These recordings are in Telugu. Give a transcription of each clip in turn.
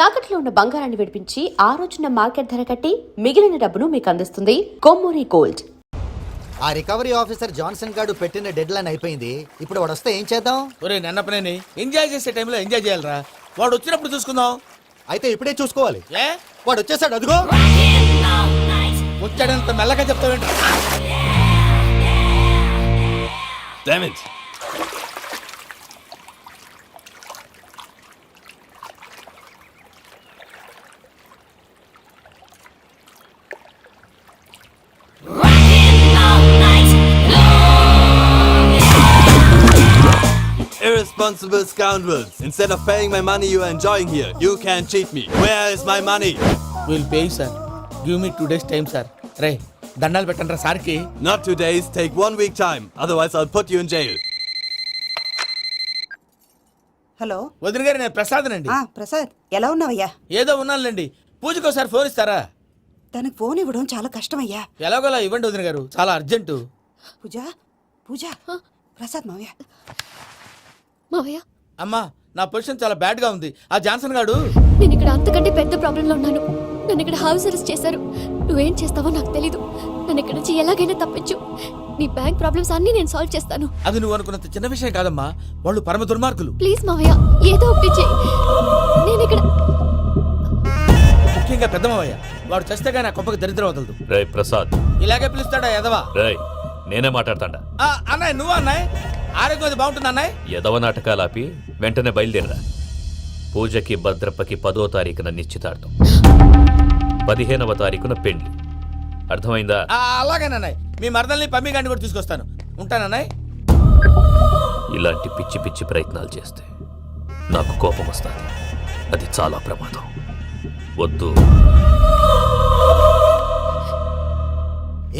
తాకట్లో ఉన్న బంగారాన్ని విడిపించి ఆ రోజున మార్కెట్ ధర కట్టి మిగిలిన డబ్బును మీకు అందిస్తుంది కొమ్మూరి గోల్డ్. ఆ రికవరీ ఆఫీసర్ జాన్సన్ గారు పెట్టిన డెడ్ లైన్ అయిపోయింది. ఇప్పుడు వాడు వస్తే ఏం చేద్దాం? ఒరే నన్నపనేని ఎంజాయ్ చేసే టైంలో ఎంజాయ్ చేయాలరా. వాడు వచ్చినప్పుడు చూసుకుందాం. అయితే ఇప్పుడే చూసుకోవాలి. ఏ వాడు వచ్చేసాడు, అదిగో వచ్చాడంత మెల్లగా చెప్తావేంటి? Damn it! Irresponsible scoundrels! Instead of paying my money you are enjoying here, you can cheat me. Where is my money? Will pay sir. Give me 2 days time sir. రే దండాలు పెట్టండి రా సార్కి. Not 2 days, take 1 week time. Otherwise I'll put you in jail. Hello వదిన గారు, నేను ప్రసాదనండి. ప్రసాద్, ఎలా ఉన్నావయ్యా? ఏదో ఉన్నానులేండి. పూజకి ఒకసారి ఫోన్ ఇస్తారా? తనకు ఫోన్ ఇవ్వడం చాలా కష్టమయ్యా. ఎలాగోలా ఇవ్వండి వదిన గారు, చాలా అర్జెంటు. పూజ పూజ ప్రసాద్ మావయ్య. మావయ్య, అమ్మా నా పొజిషన్ చాలా బ్యాడ్ గా ఉంది. ఆ జాన్సన్ గాడు నేను ఇక్కడ అంతకంటే పెద్ద ప్రాబ్లంలో ఉన్నాను. నన్ను ఇక్కడ హౌస్ అరెస్ట్ చేశారు. నువ్వేం చేస్తావో నాకు తెలీదు. నన్ను ఇక్కడ నుంచి ఎలాగైనా తప్పించు. నీ బ్యాంక్ ప్రాబ్లమ్స్ అన్ని నేను సాల్వ్ చేస్తాను. అది నువ్వు అనుకున్నంత చిన్న విషయం కాదమ్మా. వాళ్ళు పరమ దుర్మార్గులు. ప్లీజ్ మావయ్య, ఏదో ఒకటి చెయ్యి. నేను ఇక్కడ ముఖ్యంగా పెద్ద మావయ్య, వాడు చస్తే కానీ ఆ కొంపకి దరిద్రం వదలదు. రేయ్ ప్రసాద్, ఇలాగే పిలుస్తాడా ఎదవా? రేయ్ నేనే మాట్లాడతాడా? అన్నయ్య నువ్వు అన్నయ్య, ఆరోగ్యం అది బాగుంటుంది అన్నయ్య. ఎదవ నాటకాలు ఆపి వెంటనే బయలుదేరరా. పూజకి భద్రప్పకి 10వ తారీఖున నిశ్చితార్థం, 15వ తారీఖున పెండ్లి. అర్థమైందా? అలాగేనన్నయ్య. మీ మరదల్ని పమ్మి గాండి కూడా తీసుకొస్తాను. ఉంటానన్నయ్య. ఇలాంటి పిచ్చి పిచ్చి ప్రయత్నాలు చేస్తే నాకు కోపం వస్తుంది. అది చాలా ప్రమాదం. వద్దు.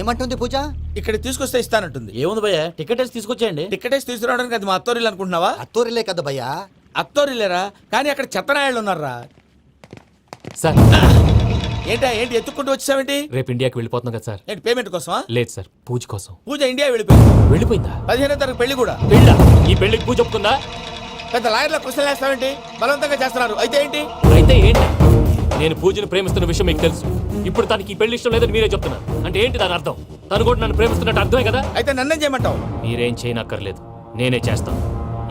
ఏమంటుంది పూజ? ఇక్కడ తీసుకొస్తే ఇస్తానంటుంది. ఏముంది భయ్యా, టికెట్ వేసి తీసుకొచ్చేయండి. టికెట్ వేసి తీసుకురావడానికి అది మా అత్తోరిల్లు అనుకుంటున్నావా? అత్తూరిలే కదా భయ్యా. అత్తోరిల్లేరా, కానీ అక్కడ చెత్తనాయాళ్ళు ఉన్నారా. సార్ ఏంటి ఎత్తుక్కుంటూ వచ్చావేంటి? రేపు ఇండియాకి వెళ్ళిపోతున్నాం కదా సార్. ఏంటి పేమెంట్ కోసమా? లేదు సార్, పూజ కోసం. పూజ ఇండియా వెళ్ళిపోయింది. వెళ్ళిపోయిందా? 15వ తారీఖు పెళ్లి కూడా. పెళ్ళా? ఈ పెళ్లికి పూజ ఒప్పుకుందా? పెద్ద లాయర్ల క్వశ్చన్ వేస్తావేంటి? బలవంతంగా చేస్తున్నారు. అయితే ఏంటి? అయితే ఏంటి? నేను పూజను ప్రేమిస్తున్న విషయం మీకు తెలుసు. ఇప్పుడు తనకి ఈ పెళ్లి ఇష్టం లేదని మీరే చెప్తున్నారు. అంటే ఏంటి దాని అర్థం? తను కూడా నన్ను ప్రేమిస్తున్నట్టు అర్థమే కదా? అయితే నన్నేం చేయమంటావు? మీరేం చేయనక్కర్లేదు, నేనే చేస్తాను.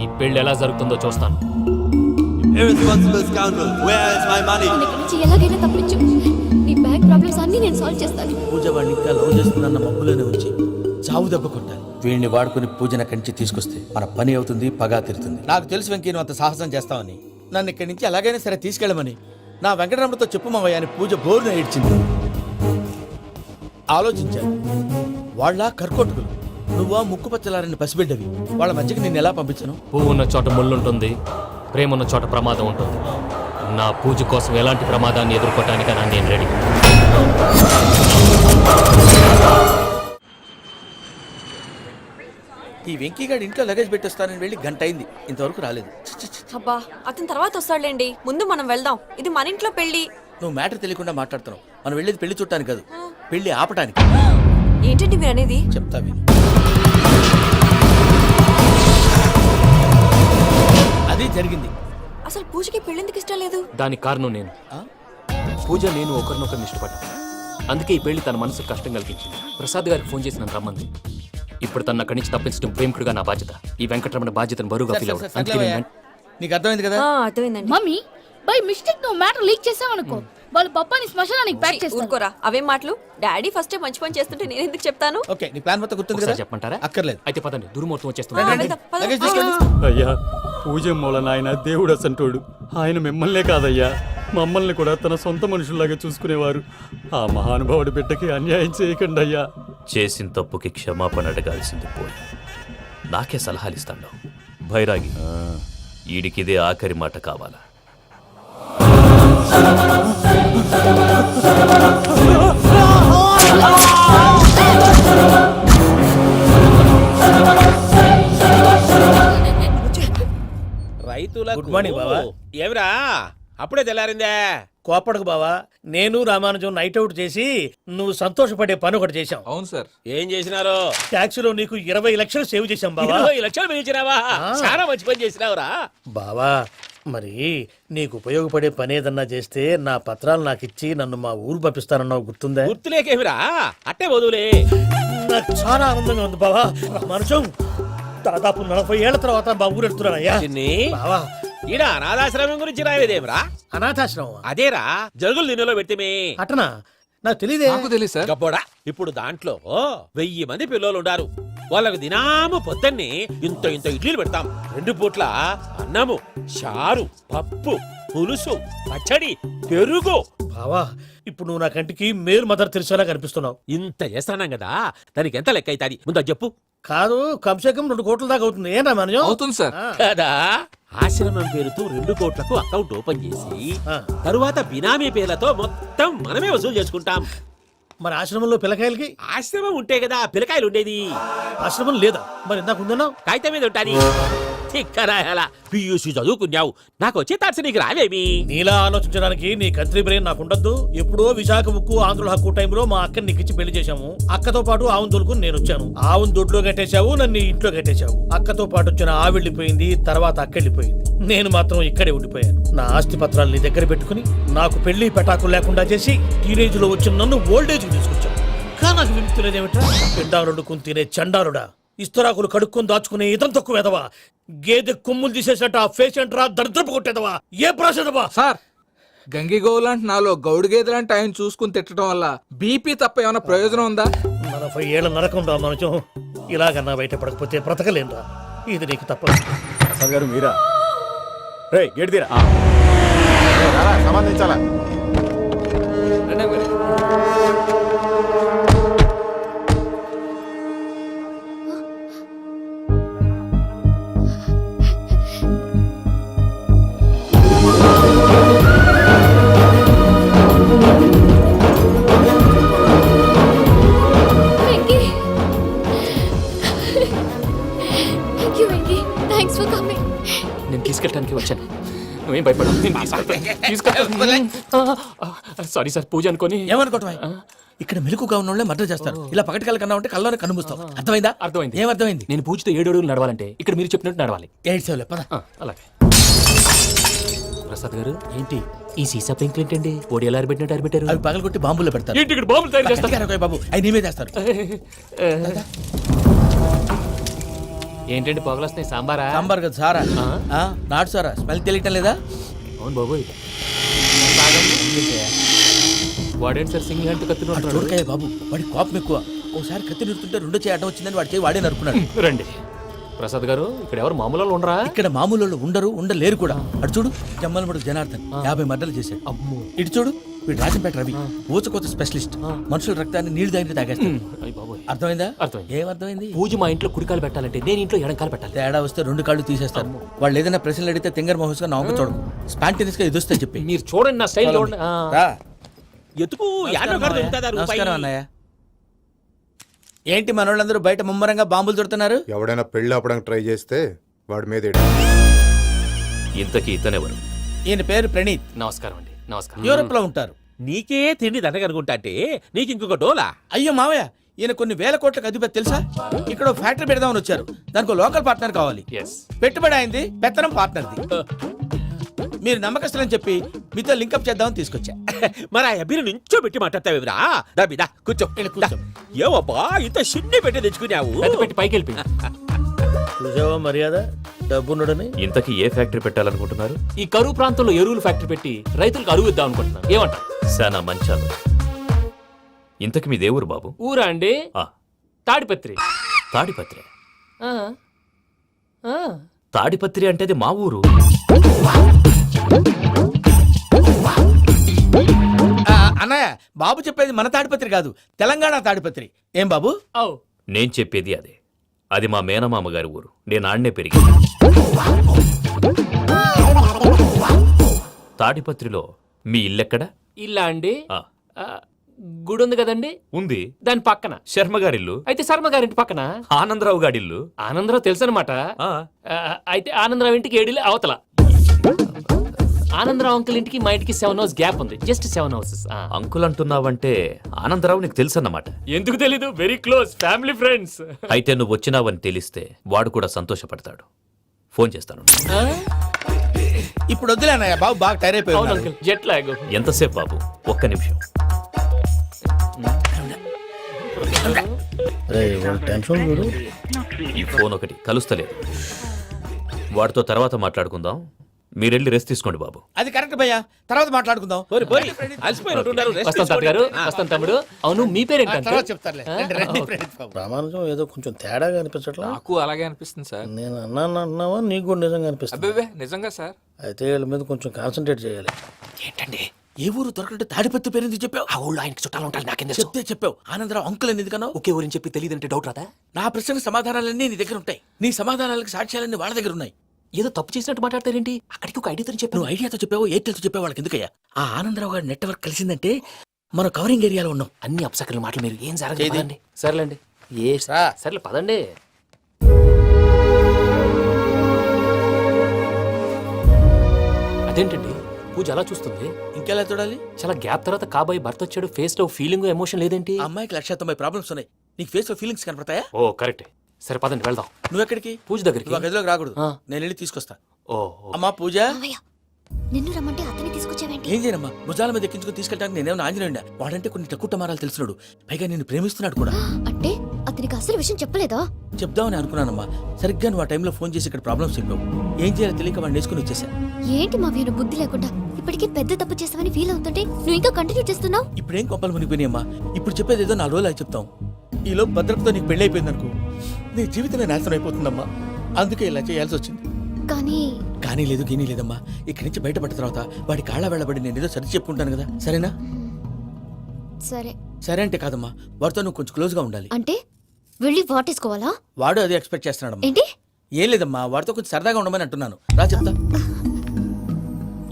ఈ పెళ్లి ఎలా జరుగుతుందో చూస్తాను. Irresponsible scoundrel! Where is my money? నన్ను ఇక్కడ నుంచి ఎలాగైనా తప్పించు. నీ బ్యాంక్ ప్రాబ్లమ్స్ అన్ని నేను సాల్వ్ చేస్తాను. పూజ వాడిని ఇంకా లవ్ చేస్తుందన్న మబ్బులోనే వచ్చి చావు దెబ్బ కొట్టాలి. వీడిని వాడుకుని పూజన కంచి తీసుకొస్తే మన పని అవుతుంది, పగా తీరుతుంది. నాకు తెలుసు వెంకీ నువ్వు అంత సాహసం చేస్తావని. నన్ను ఇక్కడి నుంచి ఎలాగైనా సరే తీసుకెళ్ళమని నా వెంకటరమణతో చెప్పు మావయ్య అని పూజ బోరున ఏడ్చింది. ఆలోచించాను. వాళ్ళ కర్కోటకులు, నువ్వా ముక్కుపచ్చలారని పసిబిడ్డవి. వాళ్ళ మధ్యకి నేను ఎలా పంపించను? పువ్వు ఉన్న చోట ముళ్ళుంటుంది, ప్రేమ ఉన్న చోట ప్రమాదం ఉంటుంది. నా పూజ కోసం ఎలాంటి ప్రమాదాన్ని ఎదుర్కోవటానికైనా నేను రెడీ. ఈ వెంకీగాడి ఇంట్లో లగేజ్ పెట్టొస్తానని వెళ్ళి గంట అయింది, ఇంతవరకు రాలేదు. అబ్బా, అతని తర్వాత వస్తాడులేండి. ముందు మనం వెళ్దాం. ఇది మన ఇంట్లో పెళ్లి. నువ్వు మ్యాటర్ తెలియకుండా మాట్లాడుతున్నావు. మనం వెళ్ళేది పెళ్లి చుట్టానికి కాదు, పెళ్లి ఆపటానికి. ఏంటండి మీరు అనేది? చెప్తా విను. అది జరిగింది. అసలు పూజకి పెళ్ళెందుకు ఇష్టం లేదు? దానికి కారణం నేను. పూజ నేను ఒకరినొకరిని ఇష్టపడ్డా. అందుకే ఈ పెళ్లి తన మనసుకు కష్టం కలిగించింది. ప్రసాద్ గారికి ఫోన్ చేసి నన్ను రమ్మంది. ఇప్పుడు తన అక్కడి నుంచి తప్పించడం ప్రేమికుడుగా నా బాధ్యత. ఈ వెంకటరమణ బాధ్యతను బరువుగా ఫీల్ అవ్వడం. నీకు అర్థమైంది కదా? అర్థమైందండి. మమ్మీ, బై మిస్టేక్ నువ్వు మ్యాటర్ లీక్ చేసావనుకో, వాళ్ళ పప్పాని శ్మశానానికి ప్యాక్ చేస్తారు. ఊరుకోరా, అవేం మాటలు. డాడీ ఫస్ట్ మంచి పని చేస్తుంటే నేను ఎందుకు చెప్తాను? ఓకే, నీ ప్లాన్ మొత్తం గుర్తుంది కదా? చెప్పమంటారా? అక్కర్లేదు. అయితే పదండి, దుర్ముహూర్తం రండి, వచ్చేస్తుంది. పద. లగేజ్ తీసుకెళ్ళు. అయ్యా, పూజ మూలన ఆయన దేవుడు అసంటోడు. ఆయన మిమ్మల్నే కాదయ్యా, మమ్మల్ని కూడా తన సొంత మనుషుల్లాగా చూసుకునేవారు. ఆ మహానుభావుడి బిడ్డకి అన్యాయం చేయకండి అయ్యా. చేసిన తప్పుకి క్షమాపణ అడగాల్సింది పోయి నాకే సలహాలు ఇస్తాను. భైరాగి, ఈడికిదే ఆఖరి మాట కావాలా? రైతుల గుడ్ మార్నింగ్ బావా. ఏమిరా అప్పుడే తెల్లారిందే? కోపడకు బావా, నేను రామానుజం నైట్ అవుట్ చేసి నువ్వు సంతోషపడే పని ఒకటి చేశాం. అవును సార్. ఏం చేసినారు? ట్యాక్సీలో నీకు 20 లక్షలు సేవ్ చేశాం బావా. 20 లక్షలు మిగిల్చినావా? చాలా మంచి పని చేసినావురా బావా. మరి నీకు ఉపయోగపడే పని ఏదన్నా చేస్తే నా పత్రాలు నాకు ఇచ్చి నన్ను మా ఊరు పంపిస్తానన్నావు గుర్తుందా? గుర్తులేకేమిరా అట్టే వదులే. నాకు చాలా ఆనందంగా ఉంది బావా. మనుషం దాదాపు 40 ఏళ్ల తర్వాత మా ఊరు ఎడుతున్నానయ్యా. చిన్ని బావా ఈడ అనాథాశ్రమం గురించి రాయలేదేమిరా? అనాథాశ్రమం అదేరా జరుగులు దీనిలో పెట్టిమే. అటనా? నాకు తెలియదే. గబ్బోడా ఇప్పుడు దాంట్లో 1000 మంది పిల్లలు ఉండారు. వాళ్ళకు దినాము పొద్దున్నే ఇంత ఇంత ఇడ్లీలు పెడతాం. 2 పూట్ల అన్నము, చారు, పప్పు, పులుసు, పచ్చడి, పెరుగు. బావా ఇప్పుడు నువ్వు నా కంటికి మేలు మదర్ తెరిసేలా కనిపిస్తున్నావు. ఇంత చేస్తానం కదా, దానికి ఎంత లెక్క అవుతుంది ముందు చెప్పు. కాదు కంసే కం 2 కోట్ల దాకా అవుతుంది. ఏనా మనం? అవుతుంది సార్. కదా ఆశ్రమం పేరుతో 2 కోట్లకు అకౌంట్ ఓపెన్ చేసి ఆ. తరువాత బినామీ పేర్లతో మొత్తం మనమే వసూలు చేసుకుంటాం. మరి ఆశ్రమంలో పిల్లకాయలకి? ఆశ్రమం ఉంటే కదా పిల్లకాయలు ఉండేది. ఆశ్రమం లేదా? మరి ఇందాక ఉందన్నావు. కాగితం మీద ఉంటాది. తిక్కరాయాల పియూసీ చదువుకున్నావు, నాకు వచ్చే తాట్స్ నీకు రావేమి? నీలా ఆలోచించడానికి నీ కంట్రీ బ్రెయిన్ నాకు ఉండద్దు. ఎప్పుడో విశాఖ ఉక్కు ఆంధ్రుల హక్కు టైంలో మా అక్కని నీకిచ్చి పెళ్లి చేశాము. అక్కతో పాటు ఆవును దొడుకుని నేను వచ్చాను. ఆవును దొడ్లో కట్టేశావు, నన్ను ఇంట్లో కట్టేశావు. అక్కతో పాటు వచ్చిన ఆవిళ్ళిపోయింది, తర్వాత అక్కెళ్ళిపోయింది. నేను మాత్రం ఇక్కడే ఉండిపోయాను. నా ఆస్తి పత్రాలు నీ దగ్గర పెట్టుకుని నాకు పెళ్లి పెటాకులు లేకుండా చేసి టీనేజ్ లో వచ్చిన నన్ను ఓల్డేజ్ తీసుకొచ్చావు. కానీ నాకు విముక్తి లేదేమిటా? పిండారుడుకుని తినే చండారుడా, ఇస్తరాకులు కడుక్కొని దాచుకునే ఇతం తక్కువ ఎదవా, గేదె కొమ్ములు తీసేసట ఆ పేషెంట్ రా దరిద్రపు కొట్టేదవా, ఏ ప్రాసెదవా? సార్ గంగిగోవులాంటి నాలో గౌడు గేదెలాంటి ఆయన చూసుకుని తిట్టడం వల్ల బీపీ తప్ప ఏమైనా ప్రయోజనం ఉందా? 40 ఏళ్ళ నరకం రా మనుషం. ఇలాగన్నా బయటపడకపోతే బ్రతకలేనురా. ఇది నీకు తప్పదు. ప్రసాద్ గారు మీరా? రే గేట్ తీరా. సంబంధించాలా? Venky thank you Venky, thanks for coming. నేను తీసుకెళ్ళడానికి వచ్చాను, నువ్వేం భయపడవు. సారీ సార్, పూజ అనుకొని. ఏమనుకోవటం? ఇక్కడ మెలకుగా ఉన్న వాళ్ళే మర్డర్ చేస్తారు. ఇలా పగటి కళ్ళ కన్నా ఉంటే కళ్ళలో కనుమూస్తావు. అర్థమైందా? అర్థమైంది. ఏమర్థమైంది? నేను పూజతో 7 అడుగులు నడవాలంటే ఇక్కడ మీరు చెప్పినట్టు నడవాలి. 8 సేవలే పద. అలాగే. ప్రసాద్ గారు ఏంటి ఈ సీసా పెంకులు ఏంటండి? పొడి ఎలా అరబెట్టినట్టు అరబెట్టారు? అవి పగలగొట్టి బాంబులో పెడతారు. ఏంటి ఇక్కడ బాబులు తయారు చేస్తారు? గట్టిగా అరవై బాబు, అవి నీవే చేస్తారు. ఏంటండి పొగలొస్తున్నాయి? సాంబారా? సాంబార్ కదా సారా. ఆ? నాటు సారా. స్మెల్ తెలియటం లేదా? అవును బాబోయ్. వాడేంటి సార్ సింగిల్ హ్యాండ్ కత్తి వాడు చూడకాయ బాబు, వాడి కోపం ఎక్కువ. ఒకసారి కత్తి నిరుతుంటే 2 చేయి అడ్డం వచ్చిందని వాడి చేయి వాడే నరుకున్నాడు. రండి ప్రసాద్ గారు, ఇక్కడ ఎవరు మామూలు వాళ్ళు ఉండరా? ఇక్కడ మామూలు వాళ్ళు ఉండరు, ఉండలేరు కూడా. అటు చూడు జమ్మలమడు జనార్దన్ 50 మర్డర్లు చేశాడు. అమ్మో. ఇటు చూడు వీడు రాజంపేట రవి, ఊచకోత స్పెషలిస్ట్. మనుషుల రక్తాన్ని నీళ్లు దగ్గర తాగేస్తాడు. అయ్య బాబోయ్. అర్థమైందా? అర్థమైంది. ఏమర్థమైంది? పూజ మా ఇంట్లో కుడికాలు పెట్టాలంటే నేను ఇంట్లో ఎడంకాలు పెట్టాలి. తేడా వస్తే 2 కాళ్ళు తీసేస్తారు. వాళ్ళు ఏదైనా ప్రశ్నలు అడిగితే తింగర్ మహోస్ గా నవ్వు చూడకు. స్పాంటినియస్ గా ఎదుస్తా చెప్పి. మీరు చూడండి నా స్టైల్ చూడండి. రా. ఎతుకు యాడో కాడ దొరుకుతుందా రూపాయి? నమస్కారం అన్నయ్య. ఏంటి మనోళ్ళందరూ బయట ముమ్మరంగా బాంబులు దొరుకుతున్నారు? ఎవడైనా పెళ్లి ఆపడానికి ట్రై చేస్తే వాడి మీద ఇంతకీ ఇతనెవరు? ఈయన పేరు ప్రణీత్. నమస్కారం అండి. నమస్కారం. యూరోప్ లో ఉంటారు. నీకే తిండి దండగనుకుంటా అంటే నీకు ఇంకొక డోలా? అయ్యో మావయ్య, ఈయన కొన్ని వేల కోట్లకు అధిపతి తెలుసా? ఇక్కడ ఓ ఫ్యాక్టరీ పెడదామని వచ్చారు. దానికి లోకల్ పార్ట్నర్ కావాలి. ఎస్. పెట్టుబడి అయింది, పెత్తనం పార్ట్నర్ది. మీరు నమ్మకస్తులని చెప్పి మీతో లింకప్ చేద్దామని తీసుకొచ్చా. మరి ఆ అబ్బిని నుంచో పెట్టి మాట్లాడతావేమిరా? దాబిదా కూర్చో. కూర్చో. ఏవబ్బా ఇంత సిన్ని పెట్టి తెచ్చుకున్నావు? పెద్ద పెట్టి పైకి వెళ్ళి చూసావా మర్యాద డబ్బున్నడని. ఇంతకీ ఏ ఫ్యాక్టరీ పెట్టాలనుకుంటున్నారు? ఈ కరువు ప్రాంతంలో ఎరువులు ఫ్యాక్టరీ పెట్టి రైతులకు అరువు ఇద్దాం అనుకుంటున్నాను. ఏమంటారు? శానా మంచాలు. ఇంతకి మీ దేవురు బాబు? ఊరా అండి? ఆ, తాడిపత్రి. తాడిపత్రి. ఆ. ఆ. తాడిపత్రి అంటే అది మా ఊరు. అన్నయ్య బాబు చెప్పేది మన తాడిపత్రి కాదు, తెలంగాణ తాడిపత్రి. ఏం బాబు? ఓ. నేను చెప్పేది అదే. అది మా మేనమామ గారి ఊరు. నేను ఆడనే పెరిగి. తాడిపత్రిలో మీ ఇల్లెక్కడ? ఇల్లా అండి? ఆ, ఆ, గుడి ఉంది కదండి, ఉంది. దాని పక్కన శర్మ గారిల్లు. అయితే శర్మ గారింటి పక్కన ఆనందరావు గారిల్లు. ఆనందరావు తెలుసు అనమాట. ఆ, అయితే ఆనందరావు ఇంటికి 7 ఇల్లు అవతల. ఆనందరావు అంకుల్ ఇంటికి మా ఇంటికి 7 హౌస్ గ్యాప్ ఉంది. Just 7 houses. అంకుల్ అంటున్నావంటే ఆనందరావు నీకు తెలుసన్నమాట. ఎందుకు తెలీదు? Very close family friends. అయితే నువ్వు వచ్చినావని తెలిస్తే వాడు కూడా సంతోషపడతాడు. ఫోన్ చేస్తాను. ఇప్పుడు వద్దులేనయ్యా బాబు బాగా టైర్ అవును అయిపోయి అంకుల్ జెట్ లాగ్. ఎంతసేపు బాబు? ఒక్క నిమిషం. టెన్షన్ చూడు. ఈ ఫోన్ ఒకటి కలుస్తలేదు. వాడితో తర్వాత మాట్లాడుకుందాం. మీరెళ్ళి రెస్ట్ తీసుకోండి బాబు. అది కరెక్ట్ భయ్యా, తర్వాత మాట్లాడుకుందాం. అలసిపోయినట్టున్నారు. Rest వస్తాం తాత గారు, తీసుకోండి. వస్తాం తమ్ముడు. అవును మీ పేరేంటి తర్వాత అంకుల్? చెప్తారులే. రండి, రండి, ప్రణీత్ బాబు. ప్రామాణికం ఏదో కొంచెం తేడాగా అనిపించట్లా. నాకు అలాగే అనిపిస్తుంది సార్. నేను అన్నావా నీకు కూడా నిజంగా అనిపిస్తుంది. అబ్బే నిజంగా సార్. అయితే వీళ్ళ మీద కొంచెం కాన్సన్ట్రేట్ చేయాలి. ఏంటండి ఏ ఊరు దొరకట్టు తాడిపత్రి పేరు ఎందుకు చెప్పావు? ఆ ఊళ్ళో ఆయనకి చుట్టాలు ఉంటారు, నాకేం తెలుసు? చెప్తే చెప్పావు. ఆనందరావు అంకుల్ అనేది కన్నా ఒకే ఊరిని చెప్పి తెలియదంటే డౌట్ రాదా? నా ప్రశ్నకు సమాధానాలన్నీ నీ దగ్గర ఉంటాయి. నీ సమాధానాలకు సాక్ష్యాలన్నీ వాళ్ళ దగ్గర ఉన్నాయి. ఏదో తప్పు చేసినట్టు మాట్లాడతారేంటి? అక్కడికి ఒక ఐడియాతో చెప్పు. నువ్వు ఐడియాతో చెప్పావు, ఎయిర్టెల్తో చెప్పావు, వాళ్ళకి ఎందుకయ్యా? ఆ ఆనందరావు గారి నెట్వర్క్ కలిసిందంటే మనం కవరింగ్ ఏరియాలో ఉన్నాం. అన్ని అప్సకర్ల మాటలు మీరు ఏం ఏది? జరగదండి. సర్లేండి. సర్లే పదండి. అదేంటండి పూజ అలా చూస్తుంది? ఇంకెలా చూడాలి? చాలా గ్యాప్ తర్వాత కాబోయే భర్త వచ్చాడు, ఫేస్ లో ఫీలింగ్ ఎమోషన్ లేదేంటి? ఆ అమ్మాయికి 190 ప్రాబ్లమ్స్ ఉన్నాయి. నీకు ఫేస్ లో ఫీలింగ్స్ కనపడతాయా? ఓ కరెక్ట్. సరే పదండి వెళ్దాం. నువ్వెక్కడికి? పూజ దగ్గరికి. నువ్వు ఆ గదిలోకి రాకూడదు. ఆ. నేను వెళ్ళి తీసుకొస్తా. ఓ అమ్మా పూజ, మావయ్య నిన్ను రమ్మంటే అతన్ని తీసుకొచ్చావేంటి? ఏం చేయనమ్మా? భుజాల మీద ఎక్కించుకుని తీసుకెళ్ళడానికి నేనేమన్నా ఆంజనేయుడా? వాడంటే కొన్ని తక్కువ టమారాలు తెలిసినాడు, పైగా నేను ప్రేమిస్తున్నాడు కూడా. అంటే అతనికి అసలు విషయం చెప్పలేదా? చెప్దామని అనుకున్నానమ్మా. సరిగ్గా నువ్వు ఆ టైంలో ఫోన్ చేసి ఇక్కడ ప్రాబ్లమ్స్ చెప్పావు. ఏం చేయాలో తెలియక వాడిని నేర్చుకుని వచ్చేసా. ఏంటి మావయ్య బుద్ధి లేకుండా ఇప్పటికీ పెద్ద తప్పు చేస్తావని ఫీల్ అవుతుంటే నువ్వు ఇంకా కంటిన్యూ చేస్తున్నావు? ఇప్పుడేం కొప్పలు మునిగిపోయినాయమ్మా. ఇప్పుడు చెప్పేది ఏదో 4 రోజులు అయి చెప్తాం. ఈలో భద్రతతో నీకు పెళ్లి అయిపోయింది అనుకో, నీ జీవితమే నాశనం అయిపోతుందమ్మా. అందుకే ఇలా చేయాల్సి వచ్చింది. కానీ లేదు గీనీ లేదమ్మా. ఇక్కడి నుంచి బయటపడ్డ తర్వాత వాడి కాళ్ళ వెళ్ళబడి నేను ఏదో సరి చెప్పుకుంటాను కదా, సరేనా? సరే. సరే అంటే కాదమ్మా, వాడితో నువ్వు కొంచెం క్లోజ్ గా ఉండాలి. అంటే వెళ్ళి వాటేసుకోవాలా? వాడు అదే ఎక్స్పెక్ట్ చేస్తున్నాడమ్మా. ఏంటి? ఏం లేదమ్మా, వాడితో కొంచెం సరదాగా ఉండమని అంటున్నాను. రా చెప్తా.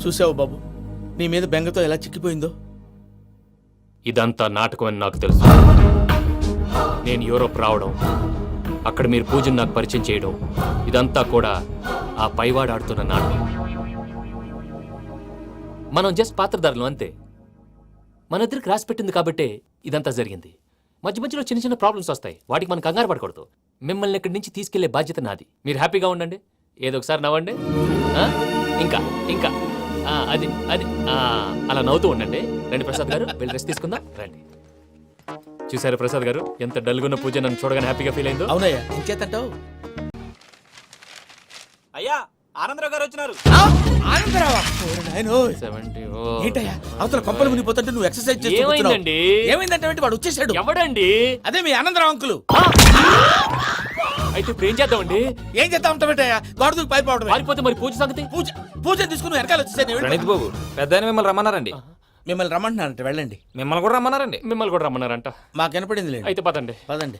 చూసావు బాబు, నీ మీద బెంగతో ఎలా చిక్కిపోయిందో. ఇదంతా నాటకం అని నాకు తెలుసు. నేను యూరోప్ రావడం, అక్కడ మీరు పూజను నాకు పరిచయం చేయడం, ఇదంతా కూడా ఆ పైవాడు ఆడుతున్న నాటకం. మనం జస్ట్ పాత్రధారులు అంతే. మన ఇద్దరికి రాసి పెట్టింది కాబట్టే ఇదంతా జరిగింది. మధ్య మధ్యలో చిన్న చిన్న ప్రాబ్లమ్స్ వస్తాయి, వాటికి మనం కంగారు పడకూడదు. మిమ్మల్ని ఇక్కడి నుంచి తీసుకెళ్లే బాధ్యత నాది. మీరు హ్యాపీగా ఉండండి, ఏదో ఒకసారి నవ్వండి. ఆ? ఇంకా ఇంకా అది అది అలా నవ్వుతూ ఉండండి. రండి ప్రసాద్ గారు, వెళ్ళి రెస్ట్ తీసుకుందాం. రండి. చూసారా ప్రసాద్ గారు, ఎంత డల్గున్న పూజ నన్ను చూడగానే హ్యాపీగా ఫీల్ అయిందో? అవునయ్యా, ఇంకేతంటావు? అయ్యా ఆనందరావు గారు వచ్చినారు. ఆనందరావా? ఏంటయ్యా అవతల కొంపలు మునిగిపోతుంటే నువ్వు ఎక్సర్సైజ్ చేస్తూ కూర్చున్నావు. ఏమైందండి? ఏమైందంటే వాడు వచ్చేసాడు. ఎవడండి? అదే మీ ఆనందరావు అంకులు. అయితే ఇప్పుడు ఏం చేద్దామండి? ఏం చేస్తా ఉంటావేటయ్యా? గొడవకు పైపోవడం. పారిపోతే మరి పూజ సంగతి? పూజ తీసుకుని వెనకాల వచ్చేసాను. ప్రణీత్ బాబు, పెద్ద మిమ్మల్ని రమ్మన్నారండి. మిమ్మల్ని రమ్మంటున్నారంటే వెళ్ళండి. మిమ్మల్ని కూడా రమ్మన్నారండి. మిమ్మల్ని కూడా రమ్మన్నారంట. మాకు వినపడింది లేదు. అయితే పదండి. పదండి.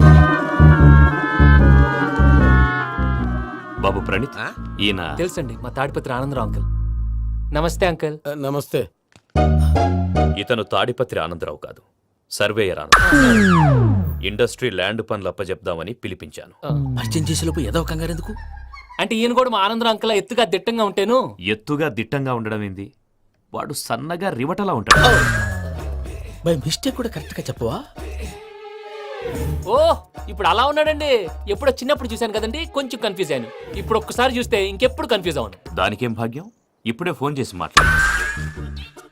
బాబు ప్రణీత్, ఈయన తెలుసండి, మా తాడిపత్రి ఆనందరావు అంకుల్. నమస్తే అంకుల్. నమస్తే. ఇతను తాడిపత్రి ఆనందరావు కాదు, సర్వేయర్ ఆనందరావు. ఇండస్ట్రీ ల్యాండ్ పనులు అప్పచెప్దామని పిలిపించాను. పరిచయం చేసేలోపు ఏదో కంగారు ఎందుకు? అంటే ఈయన కూడా మా ఆనందరావు అంకుల్ ఎత్తుగా దిట్టంగా ఉంటేను. ఎత్తుగా దిట్టంగా ఉండడం ఏంది? వాడు సన్నగా రివటలా ఉంటాడు. బై మిస్టేక్ కూడా కరెక్ట్ గా చెప్పవా? ఓ ఇప్పుడు అలా ఉన్నాడండి. ఎప్పుడో చిన్నప్పుడు చూశాను కదండి, కొంచెం కన్ఫ్యూజ్ అయ్యాను. ఇప్పుడు ఒక్కసారి చూస్తే ఇంకెప్పుడు కన్ఫ్యూజ్ అవ్వను. దానికేం భాగ్యం, ఇప్పుడే ఫోన్ చేసి మాట్లాడు.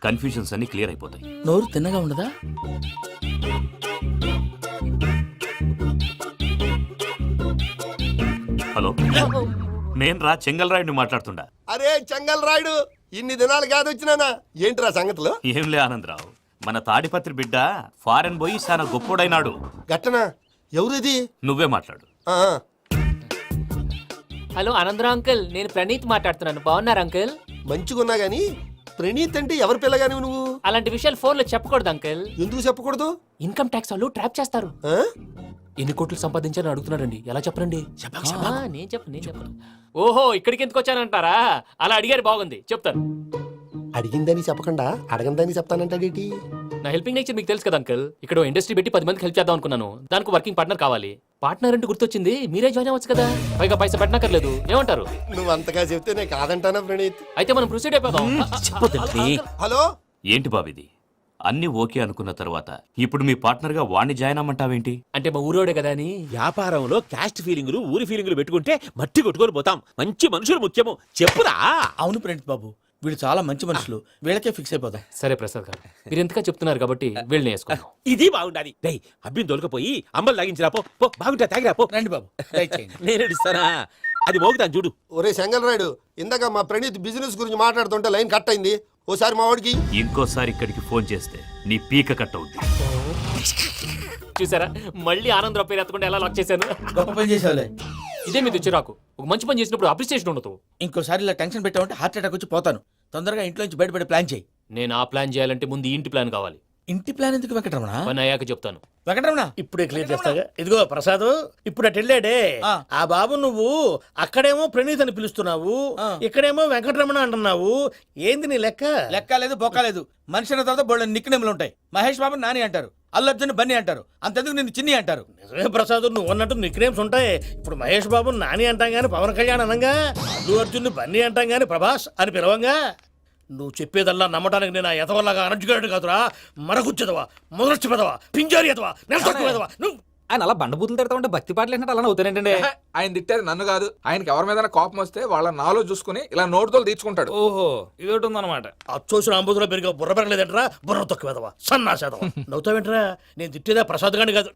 కన్ఫ్యూజన్స్ అన్ని క్లియర్ అయిపోతాయి. నోరు తిన్నగా ఉండదా? హలో, నేను రా చెంగల్ రాయుడిని మాట్లాడుతుండా. అరే చెంగల్ రాయుడు, ఇన్ని దినాలు కాదు వచ్చినానా? ఏంట్రా సంగతులు? ఏంలే ఆనందరావు, మన తాడిపత్రి బిడ్డ ఫారెన్ పోయి చాలా గొప్పోడైనాడు. గట్టనా? ఎవరిది? నువ్వే మాట్లాడు. హలో ఆనందరావు అంకుల్, నేను ప్రణీత్ మాట్లాడుతున్నాను. బాగున్నారు అంకుల్? మంచిగున్నా గాని ప్రణీత్ అంటే ఎవరి పిల్లగాని నువ్వు? అలాంటి విషయాలు ఫోన్ లో చెప్పకూడదు అంకుల్. ఎందుకు చెప్పకూడదు? ఇన్కమ్ ట్యాక్స్ వాళ్ళు ట్రాప్ చేస్తారు. ఎన్ని కోట్లు సంపాదించాలని అడుగుతున్నాడండి, ఎలా చెప్పరండి? నేను చెప్పను. ఓహో, ఇక్కడికి ఎందుకు వచ్చానంటారా? అలా అడిగారు, బాగుంది, చెప్తాను. అడిగిందని చెప్పకుండా అడగందని చెప్తానంటాడేటి? నా హెల్పింగ్ నేచర్ మీకు తెలుసు కదా అంకుల్. ఇక్కడ ఇండస్ట్రీ పెట్టి 10 మందికి హెల్ప్ చేద్దాం అనుకున్నాను. దానికి వర్కింగ్ పార్ట్నర్ కావాలి. పార్ట్నర్ అంటే గుర్తొచ్చింది, మీరే జాయిన్ అవ్వచ్చు కదా, పైగా పైసా పెట్టనక్కర్లేదు. ఏమంటారు? నువ్వు అంతగా చెప్తే నేను కాదంటానా ప్రణీత్? అయితే మనం ప్రొసీడ్ అయిపోదాం. హలో, ఏంటి బాబిది? అన్ని ఓకే అనుకున్న తర్వాత ఇప్పుడు మీ పార్ట్నర్ గా వాణ్ణి జాయిన్ అమ్మంటావేంటి? అంటే మా ఊరోడే కదా అని. వ్యాపారంలో క్యాస్ట్ ఫీలింగులు, ఊరి ఫీలింగులు పెట్టుకుంటే మట్టి కొట్టుకొని పోతాం. మంచి మనుషులు ముఖ్యము, చెప్పురా. అవును ప్రణీత్ బాబు, వీళ్ళు చాలా మంచి మనుషులు, వీళ్ళకే ఫిక్స్ అయిపోదాం. సరే ప్రసాద్ గారు, మీరు ఎంతగా చెప్తున్నారు కాబట్టి వీళ్ళని వేసుకుందాం. ఇది బాగుండాలి. డై అబ్బిని దొలకపోయి అమ్మలు లాగించిరా పో పో, బాగుంటా తాగిరా పో. రండి బాబు, దయచేయండి. నేను ఇస్తానా, అది మోగుతాను చూడు. ఒరే చెంగల్ రాయుడు, ఇందాక మా ప్రణీత్ బిజినెస్ గురించి మాట్లాడుతుంటే లైన్ కట్ అయింది. ఓసారి మా వాడికి ఇంకోసారి ఇక్కడికి ఫోన్ చేస్తే నీ పీక కట్ అవుద్ది. చూసారా, మళ్ళీ ఆనందరావు పేరు ఎత్తకుండా ఎలా లాక్ చేశాను. గొప్ప పని చేసేవాళ్ళే. ఇదే మీద చిరాకు. ఒక మంచి పని చేసినప్పుడు అప్రిసియేషన్ ఉండదు. ఇంకోసారి ఇలా టెన్షన్ పెట్టామంటే హార్ట్ అటాక్ వచ్చి పోతాను. తొందరగా ఇంట్లో నుంచి బయటపడే ప్లాన్ చేయి. నేను ఆ ప్లాన్ చేయాలంటే ముందు ఈ ఇంటి ప్లాన్ కావాలి. ఇంటి ప్లాన్ ఎందుకు వెంకటరమణ? పని అయ్యాక చెప్తాను. వెంకటరమణ ఇప్పుడే క్లియర్ చేస్తాగా. ఇదిగో ప్రసాద్, ఇప్పుడు అటు వెళ్ళాడే ఆ బాబు, నువ్వు అక్కడేమో ప్రణీత్ అని పిలుస్తున్నావు, ఇక్కడేమో వెంకటరమణ అంటున్నావు. ఏంది నీ లెక్క? లెక్క లేదు, బొక్క లేదు. మనిషి అన్న తర్వాత బోళ్ళ నిక్నెములు ఉంటాయి. మహేష్ బాబు నాని అంటారు, అల్లు అర్జున్ బన్నీ అంటారు, అంతెందుకు నిన్ను చిన్ని అంటారు. నిజమే ప్రసాద్, నువ్వు అన్నట్టు నిక్నేమ్స్ ఉంటాయి. ఇప్పుడు మహేష్ బాబు నాని అంటాం గాని పవన్ కళ్యాణ్ అనంగా, అల్లు అర్జున్ బన్నీ అంటాం గాని ప్రభాస్ అని పిలవంగా. నువ్వు చెప్పేదల్లా నమ్మటానికి నేను ఆ ఎతవల్లాగా అనర్జుగాడు కాదురా. మరగుచ్చదవా, మొదలచ్చి పెదవా, పింజారి ఎదవా, నెలసొక్కు పెదవా. నువ్వు ఆయన అలా బండబూతులు తిడతా ఉంటే భక్తి పాటలు ఏంటంటే అలా అవుతానంటే. ఆయన తిట్టేది నన్ను కాదు, ఆయనకి ఎవరి మీద కోపం వస్తే వాళ్ళ నాలో చూసుకుని ఇలా నోటుతో తీర్చుకుంటాడు. ఓహో, ఇది ఒకటి ఉందన్నమాట. అచ్చోసిన అంబుధులో పెరిగా బుర్ర పెరగలేదంటరా, బుర్ర తొక్కువేదవా, సన్నాసేదవా. నవ్వుతావేంట్రా? నేను తిట్టేదా ప్రసాద్ గాని కాదు,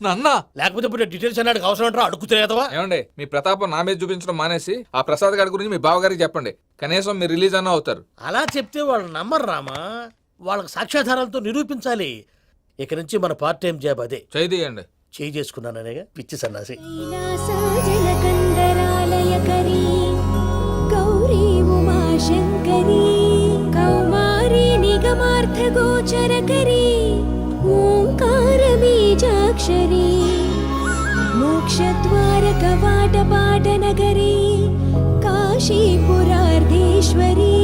నన్నా. లేకపోతే ఇప్పుడు డీటెయిల్స్ అన్నాడు అవసరం అంటారా, అడుగుతాయేదవా. ఏమండి, మీ ప్రతాపం నా మీద చూపించడం మానేసి ఆ ప్రసాద్ గారి గురించి మీ బావగారికి చెప్పండి. కనీసం మీరు రిలీజ్ అన్న అవుతారు. అలా చెప్తే వాళ్ళు నమ్మరు రామా, వాళ్ళకి సాక్ష్యాధారాలతో నిరూపించాలి. ఇక నుంచి మన పార్ట్ టైం జాబ్ అదే. చేయండి. చేయి చేసుకున్నాననేగా పిచ్చి సన్నాసి. గౌరీ ఉమాశంకరీ కౌమారీ నిగమార్థగోచరకరీ ఓంకార బీజాక్షరీ మోక్షద్వార కవాట పాటనగరీ కాశీపురార్ధేశ్వరీ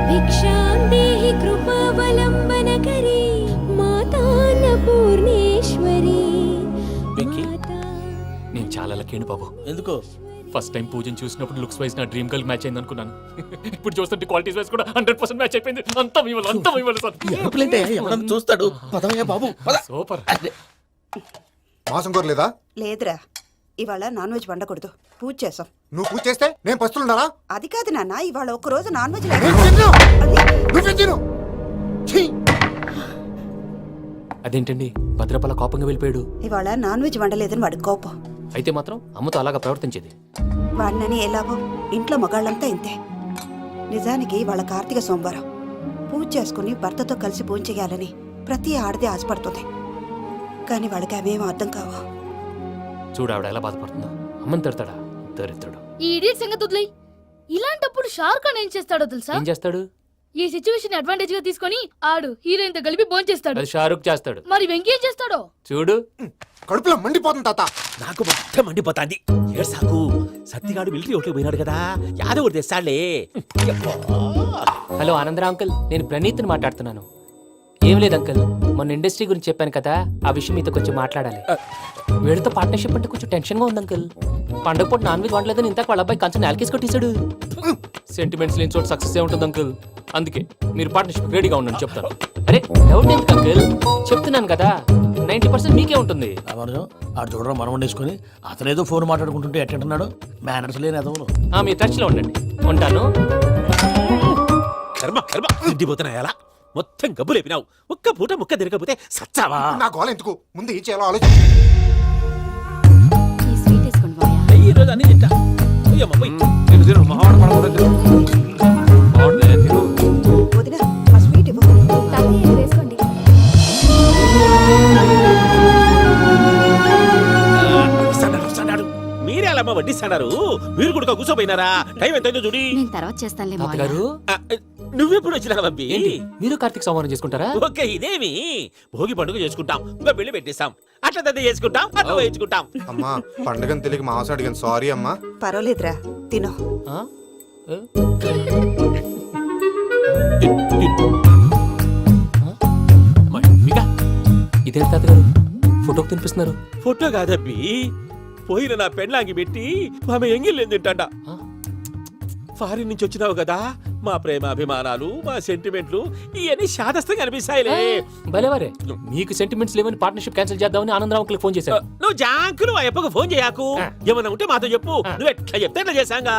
భిక్షాం దేహి కృపావలంబనకరీ పూర్ణేశ్వరి. నేను చాలా లక్కీని బాబు. ఎందుకో? ఫస్ట్ టైం పూజను చూసినప్పుడు లుక్స్ వైజ్ నా డ్రీమ్ గర్ల్ మ్యాచ్ అయింది అనుకున్నాను. ఇప్పుడు చూస్తుంటే క్వాలిటీస్ వైజ్ కూడా 100% మ్యాచ్ అయిపోయింది. అంతా ఇవ్వాలి సార్. చూస్తాడు. పదవయ్యా బాబు, సూపర్. మాసం కోరలేదా? లేదురా, ఇవాళ నాన్ వెజ్ వండకూడదు, పూజ చేసాం. నువ్వు పూజ చేస్తే నేను పస్తులున్నారా? అది కాదు నాన్న, ఇవాళ ఒక రోజు నాన్ వెజ్ అదేంటండి, భద్రపల కోపంగా వెళ్ళిపోయాడు. ఇవాళ నాన్ వెజ్ వండలేదని వాడి కోపం. అయితే మాత్రం అమ్మతో అలాగా ప్రవర్తించేది. వాడినని ఎలాగో ఇంట్లో మగాళ్ళంతా ఇంతే. నిజానికి వాళ్ళ కార్తీక సోమవారం పూజ చేసుకుని భర్తతో కలిసి పూజ చేయాలని ప్రతి ఆడది ఆశపడుతుంది. కానీ వాళ్ళకి అవేమో అర్థం కావు. చూడు ఆవిడ ఎలా బాధపడుతుందో. అమ్మని తిడతాడా దరిద్రుడు. ఈ ఇడియట్ సంగతి వదిలేయ్. ఇలాంటప్పుడు షారుఖ్ ఖాన్ ఏం చేస్తాడో తెలుసా? ఏం చేస్తాడు? ఈ సిచ్యువేషన్ అడ్వాంటేజ్ గా తీసుకొని ఆడు హీరోయిన్ తో కలిపి బోన్ చేస్తాడు. అది షారుఖ్ చేస్తాడు. మరి వెంకీ ఏం చేస్తాడో చూడు. కడుపులో మండిపోతుంది తాత. నాకు మొత్తం మండిపోతాంది. ఏడ్సాకు, సత్తిగాడు మిలిటరీ ఒకటి పోయినాడు కదా, యాదవ్ ఒకటి తెస్తాడులే. హలో ఆనందరా అంకుల్, నేను ప్రణీత్ని మాట్లాడుతున్నాను. ఏం లేదు అంకుల్, మొన్న ఇండస్ట్రీ గురించి చెప్పాను కదా, ఆ విషయం మీతో కొంచెం మాట్లాడాలి. వీడితో పార్ట్నర్షిప్ అంటే కొంచెం టెన్షన్ గా ఉంది అంకుల్. పండగ పూట నాన్ వెజ్ వండలేదని ఇంతకు వాళ్ళ అబ్బాయి కంచెం నేలకేసి కొట్టేశాడు. సెంటిమెంట్స్ లేని చోట సక్సెస్ ఏ ఉంటుంది అంకుల్. అందుకే మీరు పార్ట్నర్షిప్ రెడీగా ఉండండి చెప్తాను. అరే డౌట్ ఎందుకు అంకుల్, చెప్తున్నాను కదా, 90% మీకే ఉంటుంది. ఆడు చూడడం మనం వండేసుకుని అతనేదో ఫోన్ మాట్లాడుకుంటుంటే ఎట్టంటున్నాడు. మేనర్స్ లేని అదవులు. మీరు టచ్ లో ఉండండి. ఉంటాను. కర్మ కర్మ, తిండిపోతున్నా ఎలా మొత్తం గబ్బు లేపినావు. ఒక్క పూట ముక్క తిరగకపోతే సచ్చావా? నా గోల ఎందుకు, ముందు ఏం చేయాలో ఆలోచించు. ఈ స్వీట్ వేసుకోండి మాయా. ఈ రోజు అన్ని తింటా. పోయమ్మ, పోయ్. వదినా, ఆ స్వీట్ ఇవ్వు. తాతయ్య వేసుకోండి. వస్తాడు. మీరే అలా వడ్డిస్తాడారు, మీరు కూడా కూర్చోపోయినారా? టైం ఎంతైందో చూడి. నేను తర్వాత చేస్తానులే మాయా. గారు నువ్వెప్పుడు వచ్చినా బంబి? మీరు కార్తీక్ సంహారం చేసుకుంటారా? ఓకే, ఇదేమి భోగి పండుగ చేసుకుంటాం, ఇంకా పెళ్లి పెట్టేస్తాం, అట్లా దద్ద చేసుకుంటాం, అట్లా వేయించుకుంటాం. అమ్మా, పండుగని తెలియక మాంసం అడిగాను, సారీ అమ్మా. పర్వాలేదురా, తిను. ఇదేంటి తాతగారు ఫోటోకి తినిపిస్తున్నారు? ఫోటో కాదబ్బి, పోయిన నా పెళ్ళాంగి పెట్టి ఆమె ఎంగిల్లేం తింటాడ. ఫారిన్ నుంచి వచ్చినావు కదా, మా ప్రేమ అభిమానాలు, మా సెంటిమెంట్లు ఇవన్నీ శాదస్తంగా అనిపిస్తాయిలే. భలేవారే, మీకు సెంటిమెంట్స్ లేవని పార్ట్నర్షిప్ క్యాన్సిల్ చేద్దామని ఆనందరావుకి ఫోన్ చేశాను. నువ్వు జాంకులు ఆ ఎప్పకు ఫోన్ చేయకు. ఏమన్నా ఉంటే మాతో చెప్పు, నువ్వు ఎట్లా చెప్తే ఎట్లా చేశాంగా.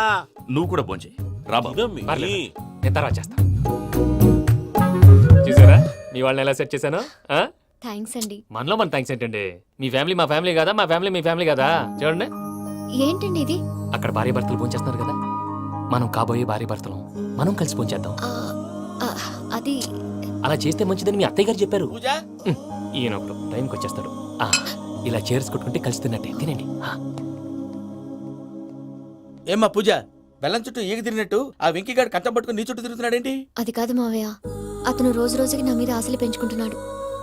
నువ్వు కూడా ఫోన్ చేయి. రాబా ఇదమ్మి. పర్లేదు. నేను తర్వాత చేస్తా. చూసారా మీ వాళ్ళని ఎలా సెట్ చేశాను? థ్యాంక్స్ అండి. మనలో మన థ్యాంక్స్ ఏంటండి? మీ ఫ్యామిలీ మా ఫ్యామిలీ కదా, మా ఫ్యామిలీ మీ ఫ్యామిలీ కదా. చూడండి, ఏంటండి ఇది? అక్కడ భార్య భర్తలు పోంచేస్తున్నారు కదా, మనం కాబోయే భార్య భర్తలు మనం కలిసి పోంచేద్దాం. ఆ, ఆ, అది అలా చేస్తే మంచిదని మీ అత్తయ్య గారు చెప్పారు. పూజ ఈయన ఒకడు టైంకి వచ్చేస్తాడు. ఇలా చేర్స్ కొట్టుకుంటే కలిసి తిన్నట్టే. తినండి. ఏమ్మా పూజ, బెల్లం చుట్టూ ఈగ తిరిగినట్టు ఆ వెంకీగాడు కంటం పట్టుకుని నీ చుట్టూ తిరుగుతున్నాడేంటి? అది కాదు మావయ్య, అతను రోజు రోజుకి నా మీద ఆశలు పెంచుకుంటున్నాడు.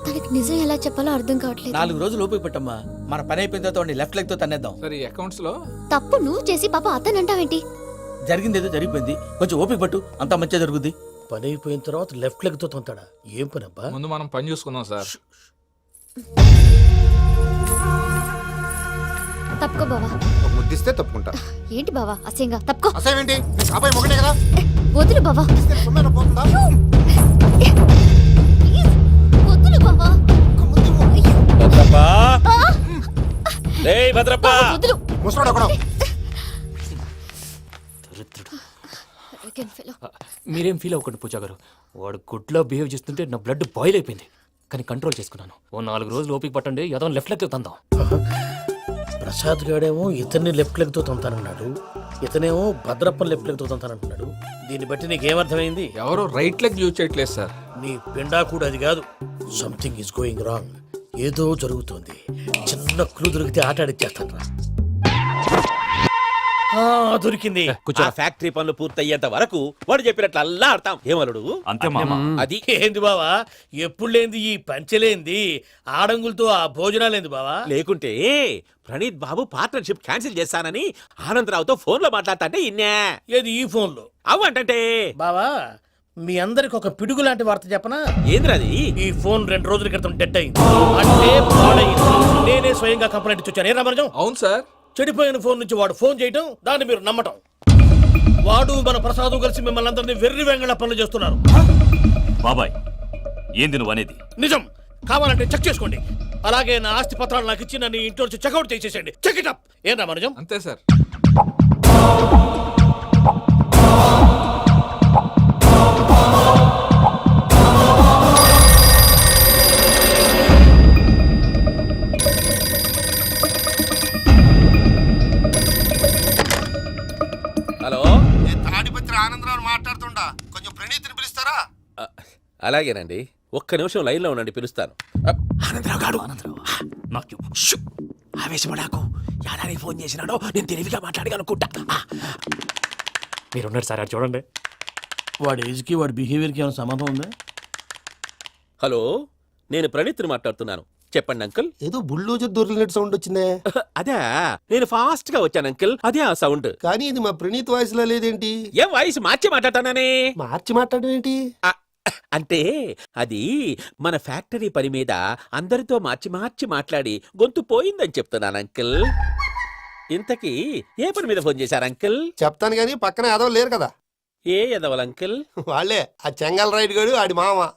తనకి నిజం ఎలా చెప్పాలో అర్థం కావట్లేదు. 4 రోజులు ఓపిక పట్టమ్మా, మన పని అయిపోయిన తర్వాత లెఫ్ట్ లెగ్ తో తన్నేద్దాం. సరే అకౌంట్స్ లో తప్పు నువ్వు చేసి పాప అతను అంటావేంటి? జరిగింది ఏదో జరిగిపోయింది, కొంచెం ఓపిక పట్టు, అంతా మంచిగా జరుగుద్ది. పని అయిపోయిన తర్వాత లెఫ్ట్ లెగ్ తో తొంతాడా? ఏం పని అబ్బా? ముందు మనం పని చూసుకుందాం సార్. తప్పుకో బావా. ఒక ముద్దిస్తే తప్పుకుంటా. ఏంటి బావా అసహ్యంగా? తప్పుకో. అసేమేంటి నీ కాబోయే మొగనే కదా, వదులు బావా. ఇస్తే సొమ్మేనా పోతుందా? ప్లీజ్, వదులు బావా. భద్రప్ప రేయ్ భద్రప్ప, వదులు. ముసరాడు అక్కడ. Arrogant fellow. మీరేం ఫీల్ అవ్వకండి పూజా గారు. వాడు గుడ్లో బిహేవ్ చేస్తుంటే నా బ్లడ్ బాయిల్ అయిపోయింది, కానీ కంట్రోల్ చేసుకున్నాను. ఓ 4 రోజులు ఓపిక పట్టండి, ఏదో లెఫ్ట్ లెగ్ తందాం. ప్రసాద్ గాడేమో ఇతన్ని లెఫ్ట్ లెగ్ తో తొంతానన్నాడు, ఇతనేమో భద్రప్పని లెఫ్ట్ లెగ్ తో తొంతానంటున్నాడు. దీన్ని బట్టి నీకేమర్థమైంది? ఎవరు రైట్ లెగ్ యూజ్ చేయట్లేదు సార్. నీ పిండా కూడా అది కాదు. Something is going wrong. ఏదో జరుగుతోంది. చిన్న క్లూ దొరికితే ఆట ఆడిచ్చేస్తాను రా. దొరికింది. ఆ ఫ్యాక్టరీ పనులు పూర్తయ్యేంత వరకు వాడు చెప్పినట్లు అల్లా ఆడతాం. ఏమలుడు అంతే మామ. అది ఏంది బావా, ఎప్పుడు లేంది ఈ పంచలేంది, ఆడంగులతో ఆ భోజనాలేంది బావా? లేకుంటే ప్రణీత్ బాబు పార్ట్నర్షిప్ క్యాన్సిల్ చేస్తానని ఆనందరావుతో ఫోన్ లో మాట్లాడతాంటే ఇన్నే. ఏది ఈ ఫోన్ లో? అవ్వంటే బావా, మీ అందరికి ఒక పిడుగు లాంటి వార్త చెప్పనా? ఏంద్రది? ఈ ఫోన్ 2 రోజుల క్రితం డెడ్ అయింది, అంటే పాడైంది. నేనే స్వయంగా కంప్లైంట్ ఇచ్చి వచ్చాను. ఏ రామరాజం? అవును సార్. చెడిపోయిన ఫోన్ నుంచి వాడు ఫోన్ చేయటం, దాన్ని మీరు నమ్మటం. వాడు మన ప్రసాదు కలిసి మిమ్మల్ని అందరినీ వెర్రి వెంగళ పనులు చేస్తున్నారు. బాబాయ్, ఏంది నువ్వు అనేది? నిజం. కావాలంటే చెక్ చేసుకోండి. అలాగే నా ఆస్తి పత్రాలు నాకు ఇచ్చి నన్ను ఇంట్లో నుంచి చెక్అౌట్ చేసేసండి. Check it up. ఏం రామరాజం? అంతే సార్. హలో, నేను తాడిపత్రి ఆనందరావు మాట్లాడుతుండా, కొంచెం ప్రణీతిని పిలుస్తారా? అలాగేనండి, ఒక్క నిమిషం లైన్ లో ఉండండి, పిలుస్తాను. ఆనందరావు గాడు, నాకు ఆవేశపడాకు. యాదానికి ఫోన్ చేసినాడో నేను తెలివిగా మాట్లాడగలనుకుంటా. మీరున్నారు సార్, అది చూడండి. వాడి ఏజ్కి వాడి బిహేవియర్కి ఏమైనా సంబంధం ఉందా? హలో, నేను ప్రణీత్ని మాట్లాడుతున్నాను. చెప్పండి అంకుల్. ఏదో బుల్డోజర్ దొరికినట్టు సౌండ్ వచ్చిందే. అదే, నేను ఫాస్ట్ గా వచ్చాను అంకుల్, అదే ఆ సౌండ్. కానీ ఇది మా ప్రణీత్ వాయిస్ లో లేదేంటి? ఏం వాయిస్ మార్చి మాట్లాడతానని? మార్చి మాట్లాడడం ఏంటి? అంటే అది మన ఫ్యాక్టరీ పని మీద అందరితో మార్చి మార్చి మాట్లాడి గొంతు పోయిందని చెప్తున్నాను అంకుల్. ఇంతకీ ఏ పని మీద ఫోన్ చేశారు అంకుల్? చెప్తాను గానీ పక్కన ఏదో లేరు కదా. ఏ ఎదవల్ అంకుల్? వాళ్ళే ఆ చెంగల్ రైడ్ గడు ఆడి మామ.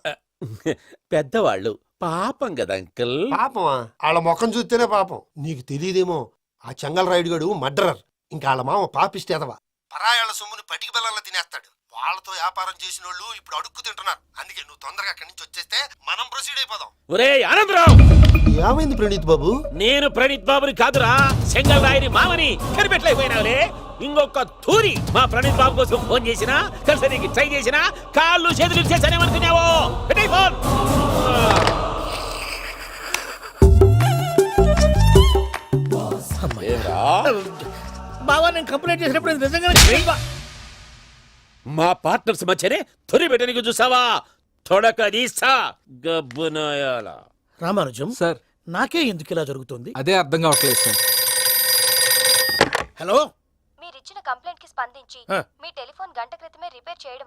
పెద్దవాళ్ళు, పాపం కదా అంకుల్. పాపమా? వాళ్ళ ముఖం చూస్తేనే పాపం. నీకు తెలియదేమో, ఆ చెంగల్ రైడ్ గడు మర్డరర్. ఇంకా వాళ్ళ మామ పాపిస్తేదవా. పరాయాళ్ళ సొమ్ముని పటికి బెల్లంలో తినేస్తాడు. వాళ్ళతో వ్యాపారం చేసిన వాళ్ళు ఇప్పుడు అడుక్కు తింటున్నారు. అందుకే నువ్వు తొందరగా అక్కడి నుంచి వచ్చేస్తే మనం ప్రొసీడ్ అయిపోదాం. ఒరే ఆనందరావు! ఏమైంది ప్రణీత్ బాబు? నేను ప్రణీత్ బాబుని కాదురా, సెంగల్ రాయని మామని. కనిపెట్టలేకపోయినావులే. ఇంకొక తూరి మా ప్రణీత్ బాబు కోసం ఫోన్ చేసినా, కలిసి నీకు ట్రై చేసినా, కాళ్ళు చేతులు చేశానేమనుకున్నావో. పెట్టే ఫోన్. బావా, నేను కంప్లైంట్ చేసినప్పుడు ఇది నిజంగానే మా పార్ట్నర్స్ మధ్యనే తొలి పెట్టడానికి చూసావా? తొడక తీస్తా గబ్బునాయాల. రామానుజం సార్, నాకే ఎందుకు ఇలా జరుగుతుంది? అదే అర్థం కావట్లేదు సార్. హలో, మీరిచ్చిన కంప్లైంట్ కి స్పందించి ఆ. మీ టెలిఫోన్ గంట క్రితమే రిపేర్ చేయడం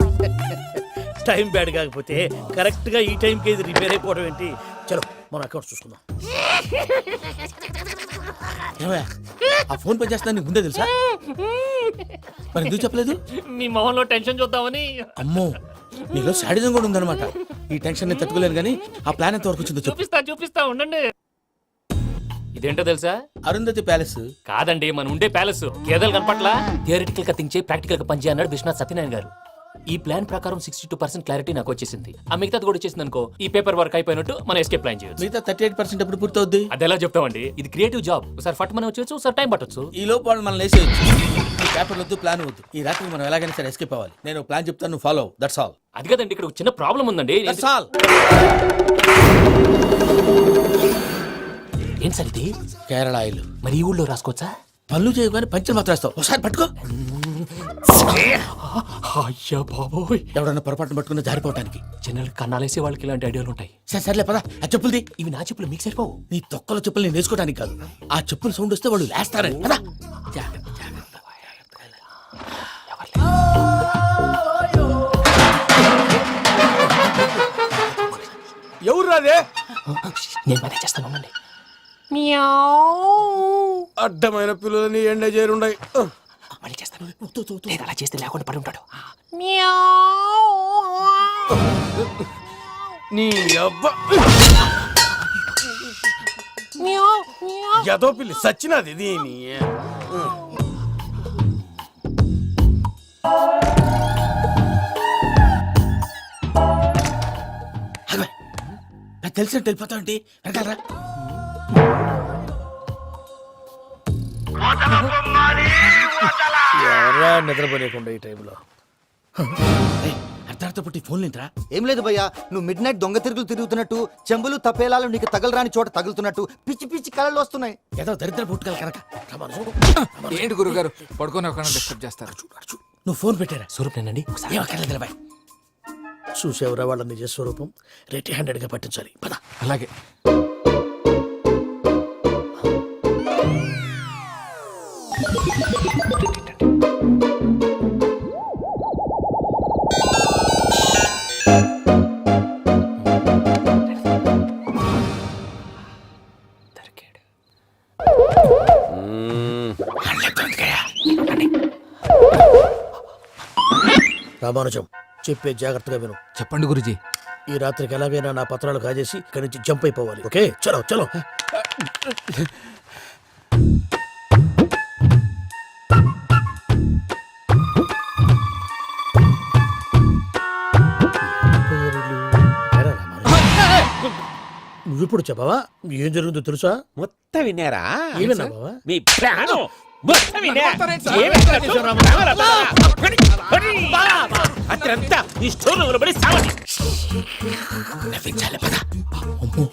టైం బ్యాడ్ కాకపోతే కరెక్ట్ గా ఈ టైంకి ఇది రిపేర్ అయిపోవడం ఏంటి? చలో మన అకౌంట్ చూసుకుందాం. ఏమయ్య, ఆ ఫోన్ పని చేస్తున్నా నీకు ముందే తెలుసా? మరి ఎందుకు చెప్పలేదు? మీ మొహంలో టెన్షన్ చూద్దామని. అమ్మో, నీలో శాడిజం కూడా ఉందన్నమాట. ఈ టెన్షన్ నేను తట్టుకోలేను, కానీ ఆ ప్లాన్ ఎంత వరకు వచ్చిందో చెప్పు. చూపిస్తా ఉండండి. ఇదేంటో తెలుసా? అరుంధతి ప్యాలెస్. కాదండి, మన ఉండే ప్యాలెస్. గేదెలు కనపట్లా? థియరిటికల్ గా థింక్ చేయి, ప్రాక్టికల్ గా పనిచేయి అన్నాడు విశ్వనాథ్ సత్యనారాయణ గారు. ఈ ప్లాన్ ప్రకారం 62% క్లారిటీ నాకు వచ్చేసింది. ఆ మిగతాది కూడా వచ్చేసింది అనుకో, ఈ పేపర్ వర్క్ అయిపోయినట్టు మనం ఎస్కేప్ ప్లాన్ చేయొచ్చు. మిగతా 38% ఎప్పుడు పూర్తవుద్ది? అది ఎలా చెప్తామండి? ఇది క్రియేటివ్ జాబ్. ఒకసారి ఫట్ మనం వచ్చేయచ్చు, ఒకసారి టైం పట్టొచ్చు. ఈ లోపు వాళ్ళు మనం లేసేయచ్చు. ఈ పేపర్ వద్దు, ప్లాన్ వద్దు. ఈ రాత్రి మనం ఎలాగైనా సరే ఎస్కేప్ అవ్వాలి. నేను ప్లాన్ చెప్తాను, నువ్వు ఫాలో. That's all. అది కదండి, ఇక్కడ ఒక చిన్న ప్రాబ్లం ఉందండి. That's all. ఏం సార్ ఇది? కేరళ ఆయిల్. మరి ఈ ఊళ్ళో రాసుకోవచ్చా? పళ్ళు చేయగానే పంచలు మాత్రం వేస్తావు. ఒకసారి పట్టుకో. అయ్యా బాబోయ్, ఎవడన్నా పొరపాటున పట్టుకున్న జారిపోవటానికి. జనరల్ కన్నాలేసే వాళ్ళకి ఇలాంటి ఐడియాలు ఉంటాయి. సరే సర్లే పద. ఆ చెప్పులది. ఇవి నా చెప్పులు మీకు సరిపోవు. నీ తొక్కల చెప్పులు నేను వేసుకోవడానికి కాదు, ఆ చెప్పులు సౌండ్ వస్తే వాళ్ళు లేస్తారని. పద. జాగ్రత్త, జాగ్రత్త. ఎవరు రాదే? నేను పదే చేస్తాను, ఉండండి. అడ్డమైన పిల్లలని ఎండ చేరుండయి. మళ్ళీ చేస్తాను. లేదు, అలా చేస్తే లేకుండా పడి ఉంటాడు. నీ అబ్బా ఎదో పిల్లి సచ్చినది దీని. తెలిసినట్టు వెళ్ళిపోతావంటి. వెనకాలరా. ఎవరా నిద్రపోలేకుండా ఈ టైంలో? అర్ధరాత్రి పుట్టి ఫోన్ లేంట్రా? ఏం లేదు భయ్యా, నువ్వు మిడ్ నైట్ దొంగ తిరుగులు తిరుగుతున్నట్టు, చెంబులు తపేలాలు నీకు తగలరాని చోట తగులుతున్నట్టు పిచ్చి పిచ్చి కళలు వస్తున్నాయి. ఏదో దరిద్ర పుట్టుకల కనుక. ఏంటి గురుగారు పడుకొని ఒక డిస్టర్బ్ చేస్తారు? నువ్వు ఫోన్ పెట్టారా? స్వరూపేనండి. ఏమక్కర్లేదు బాయ్. చూసేవరా వాళ్ళ నిజ స్వరూపం. రెట్టి హ్యాండెడ్ గా పట్టించాలి. పద. అలాగే. రామానుజం, చెప్పే జాగ్రత్తగా విను. చెప్పండి గురుజీ. ఈ రాత్రికి ఎలాగైనా నా పత్రాలు కాజేసి ఇక్కడి నుంచి జంప్ అయిపోవాలి. ఓకే, చలో చలో. నువ్విప్పుడు చెప్పవా ఏం జరుగుతుందో తెలుసా? మొత్తం విన్నారా? ఏమన్నా బావా? మీ ప్లాను మొత్తం విన్నా? అత్రంతా ఈ స్టోర్ రూమ్ లో పడి సావండి. నవ్వించాలి. పద. అమ్మో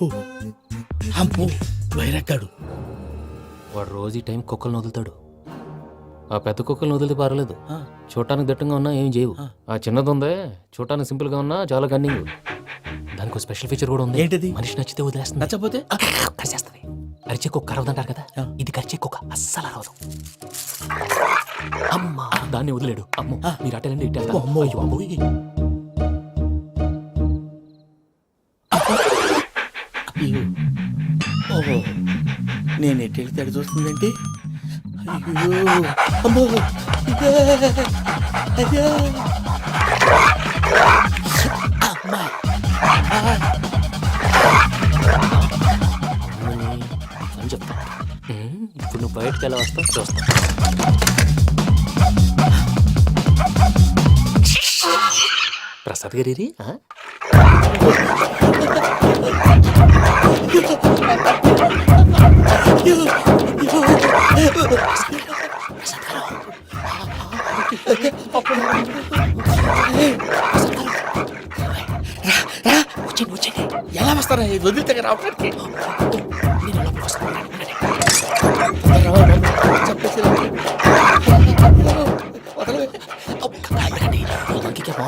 అమ్మో, వైరగ్గాడు. వాడు రోజు ఈ టైం కుక్కలను వదులుతాడు. ఆ పెద్ద కుక్కలను వదిలితే పర్లేదు, చూడటానికి దట్టంగా ఉన్నా ఏం చేయవు. ఆ చిన్నది ఉందే, చూడటానికి సింపుల్ గా ఉన్నా చాలా గన్నింగ్. దానికి స్పెషల్ ఫీచర్ కూడా ఉంది. ఏంటిది? మనిషి నచ్చితే వదిలేస్తుంది, నచ్చపోతే కరిచేస్తుంది. అరిచే కుక్క అరవదంటారు కదా, ఇది కరిచే కుక్క అస్సలు అరవదు. అమ్మా, దాన్ని వదిలేడు. అమ్మో, మీరు అటెండి ఇటు. అమ్మో. అయ్యో అమ్మోయ్. ఓహో, నేను ఎటు వెళ్తే అటు చూస్తుందంటే. అయ్యో అమ్మో. అయ్యో అమ్మా. అని చెప్తా. ఇప్పుడు నువ్వు బయటకు ఎలా వస్తావు చూస్తా. ప్రసాద్ గారి ఎలా వస్తారా? వదిలితే రావడానికి.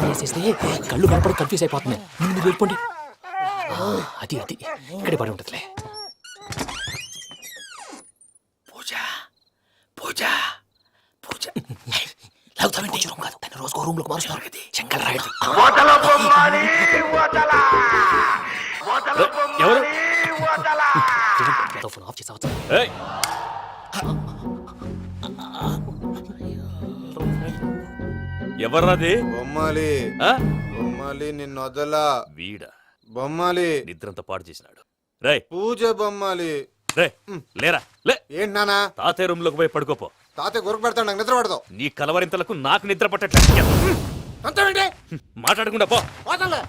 వేసేస్తే కళ్ళు కనపడి కన్ఫ్యూజ్ అయిపోతున్నాయి. మీరు వెళ్ళిపోండి. అది అది ఇక్కడే పడి ఉంటుందిలే. పూజ పూజ పూజ. లాగుతామంటే రూమ్ కాదు, దాన్ని రోజుకో రూమ్ లోకి మారుస్తున్నారు కదా. శంకర్ రాయుడు. ఎవరు? ఫోన్ ఆఫ్ చేసావచ్చు. ఎవర్రాది? బొమ్మాలి. ఆ? బొమ్మాలి నిన్ను వదలా. వీడా బొమ్మాలి నిద్రంతా పాడు చేసినాడు. రై పూజ బొమ్మాలి. రే లేరా లే. ఏంటి నానా తాతయ్య రూమ్ లోకి పోయి పడుకోపో. తాతయ్య గురకు పెడతాడు నాకు నిద్ర పడదు. నీ కలవరింతలకు నాకు నిద్ర పట్టట్లేదు. అంతేంటి మాట్లాడకుండా పో. పోతాలే.